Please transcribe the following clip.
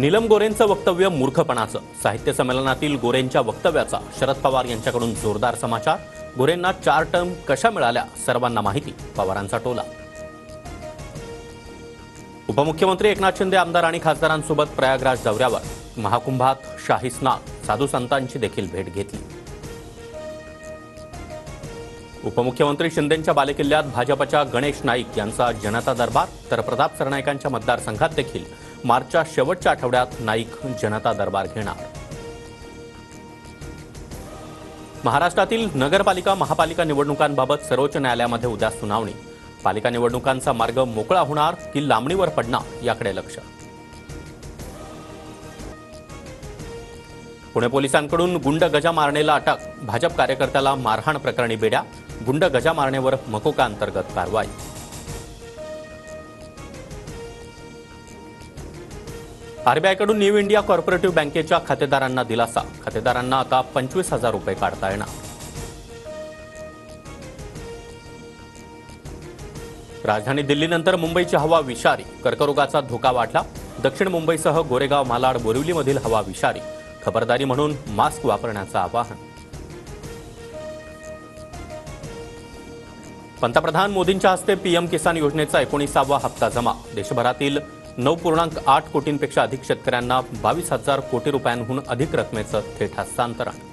नीलम गोरेंचं वक्तव्य मूर्खपणाचं. साहित्य संमेलनातील गोरेंच्या वक्तव्याचा शरद पवार यांच्याकडून जोरदार समाचार. गोरेंना 4 टर्म कशा मिळाल्या सर्वांना माहिती, पवारांचा टोला. उपमुख्यमंत्री एकनाथ शिंदे आमदार आणि खासदारांसोबत प्रयागराज दौऱ्यावर. महाकुंभात शाही स्नान, साधू संतांची देखील भेट घेतली. उपमुख्यमंत्री शिंदेंच्या बालेकिल्ल्यात भाजपच्या गणेश नाईक यांचा जनता दरबार. तर प्रताप सरनाईकांच्या मतदारसंघात देखील मार्चच्या शेवटच्या आठवड्यात नाईक जनता दरबार घेणार. महाराष्ट्रातील नगरपालिका महापालिका निवडणुकांबाबत सर्वोच्च न्यायालयामध्ये उद्या सुनावणी. पालिका निवडणुकांचा मार्ग मोकळा होणार की लांबणीवर पडणार याकडे लक्ष. पुणे पोलिसांकडून गुंड गजा मारणेला अटक. भाजप कार्यकर्त्याला मारहाण प्रकरणी बेड्या. गुंड गजा मारणेवर मकोका अंतर्गत कारवाई. आरबीआयकडून न्यू इंडिया कॉर्पोरेटिव्ह बँकेच्या खातेदारांना दिलासा. खातेदारांना आता 25,000 रुपये काढता येणार. राजधानी दिल्लीनंतर मुंबईची हवा विषारी. कर्करोगाचा धोका वाढला. दक्षिण मुंबईसह गोरेगाव, मालाड, बोरिवलीमधील हवा विषारी. खबरदारी म्हणून मास्क वापरण्याचं आवाहन. पंतप्रधान मोदींच्या हस्ते पीएम किसान योजनेचा 19वा हप्ता जमा. देशभरातील 9.8 कोटींपेक्षा अधिक शेतकऱ्यांना 22,000 कोटी रुपयांहून अधिक रकमेचं थेट हस्तांतरण.